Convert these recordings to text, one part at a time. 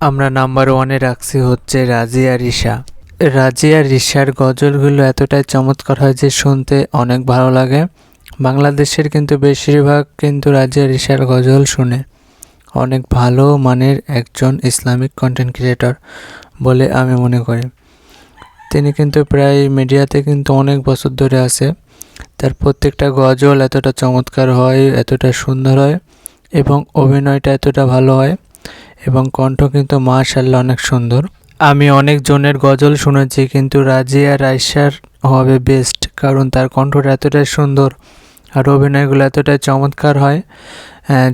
আমরা নাম্বার ওয়ানে রাখছি হচ্ছে রাজিয়া রিশা। রাজিয়া রিশার গজলগুলো এতটাই চমৎকার হয় যে শুনতে অনেক ভালো লাগে। বাংলাদেশের কিন্তু বেশিরভাগ কিন্তু রাজিয়া রিশার গজল শুনে। অনেক ভালো মানের একজন ইসলামিক কন্টেন্ট ক্রিয়েটর বলে আমি মনে করি। তিনি কিন্তু প্রায় মিডিয়াতে কিন্তু অনেক বছর ধরে আছে। তার প্রত্যেকটা গজল এতটা চমৎকার হয়, এতটা সুন্দর হয় এবং অভিনয়টা এতটা ভালো হয় এবং কণ্ঠ কিন্তু মাশাআল্লাহ অনেক সুন্দর। আমি অনেক জনের গজল শুনেছি কিন্তু রাজিয়া রাইসার হবে বেস্ট, কারণ তার কণ্ঠটা এতটাই সুন্দর আর অভিনয়গুলো এতটাই চমৎকার হয়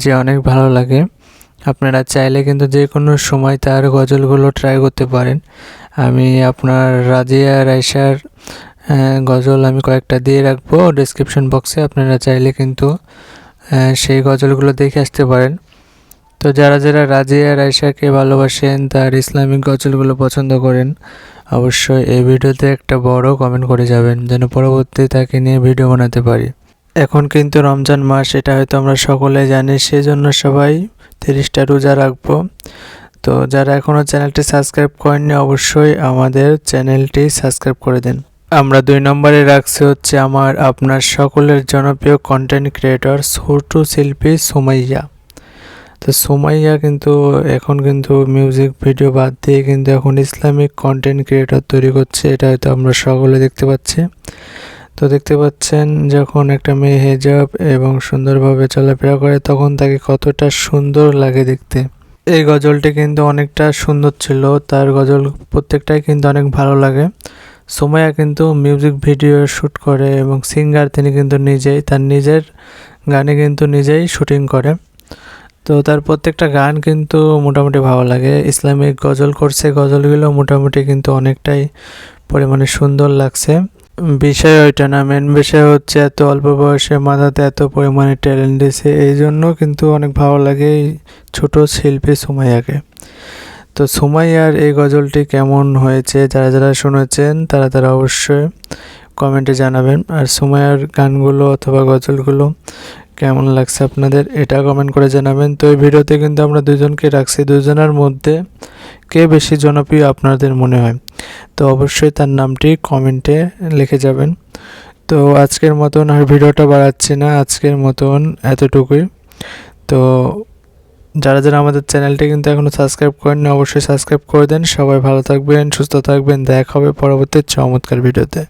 যে অনেক ভালো লাগে। আপনারা চাইলে কিন্তু যে কোনো সময় তার গজলগুলো ট্রাই করতে পারেন। আমি আপনার রাজিয়া রাইসার গজল আমি কয়েকটা দিয়ে রাখবো ডেসক্রিপশন বক্সে, আপনারা চাইলে কিন্তু সেই গজলগুলো দেখে আসতে পারেন। তো যারা যারা রাজিয়া রাইসাকে ভালোবাসেন, তার ইসলামিক গজলগুলো পছন্দ করেন, অবশ্যই এই ভিডিওতে একটা বড় কমেন্ট করে যাবেন যেন পরবর্তী তাকে নিয়ে ভিডিও বানাতে পারি। এখন কিন্তু রমজান মাস, এটা হয়তো আমরা সকলে জানি, সেজন্য সবাই 30টা রোজা রাখবো। তো যারা এখনও চ্যানেলটি সাবস্ক্রাইব করেননি অবশ্যই আমাদের চ্যানেলটি সাবস্ক্রাইব করে দিন। আমরা 2 নম্বরে রাখছি হচ্ছে আপনার সকলের জনপ্রিয় কন্টেন্ট ক্রিয়েটর ছোট শিল্পী সুমাইয়া। তো সুমাইয়া কিন্তু এখন কিন্তু মিউজিক ভিডিও বাদ দিয়ে কিন্তু এখন ইসলামিক কন্টেন্ট ক্রিয়েটর তৈরি করছে, এটা হয়তো আমরা সকলে দেখতে পাচ্ছি। তো দেখতে পাচ্ছেন যখন একটা মেয়ে হিজাব এবং সুন্দরভাবে চলাফেরা করে তখন তাকে কতটা সুন্দর লাগে দেখতে। এই গজলটি কিন্তু অনেকটা সুন্দর ছিল, তার গজল প্রত্যেকটাই কিন্তু অনেক ভালো লাগে। সুমাইয়া কিন্তু মিউজিক ভিডিও শ্যুট করে এবং সিঙ্গার, তিনি কিন্তু নিজেই তার নিজের গানে কিন্তু নিজেই শুটিং করে। তো তার প্রত্যেকটা গান কিন্তু মোটামুটি ভালো লাগে। ইসলামিক গজল করছে, গজলগুলো মোটামুটি কিন্তু অনেকটাই পরিমাণে সুন্দর লাগছে। বিষয় ওইটা না, মেন বিষয় হচ্ছে এত অল্প বয়সে মাথাতে এত পরিমাণে ট্যালেন্ট দিয়েছে, এই জন্য কিন্তু অনেক ভালো লাগে এই ছোট শিল্পী সুমাইয়াকে। তো সুমাইয়ার এই গজলটি কেমন হয়েছে যারা যারা শুনেছেন তারা অবশ্যই কমেন্টে জানাবেন। আর সুমাইয়ার গানগুলো অথবা গজলগুলো কেমন লাগছে আপনাদের এটা কমেন্ট করে জানাবেন। তো এই ভিডিওতে কিন্তু আমরা দুজনকে রাখছি, দুজনের মধ্যে কে বেশি জনপ্রিয় আপনাদের মনে হয়, তো অবশ্যই তার নামটি কমেন্টে লিখে যাবেন। তো আজকের মতন আর ভিডিওটা বাড়াচ্ছি না, আজকের মতন এতটুকুই। তো যারা যারা আমাদের চ্যানেলটি কিন্তু এখনও সাবস্ক্রাইব করেননি অবশ্যই সাবস্ক্রাইব করে দেন। সবাই ভালো থাকবেন, সুস্থ থাকবেন, দেখা হবে পরবর্তী চমৎকার ভিডিওতে।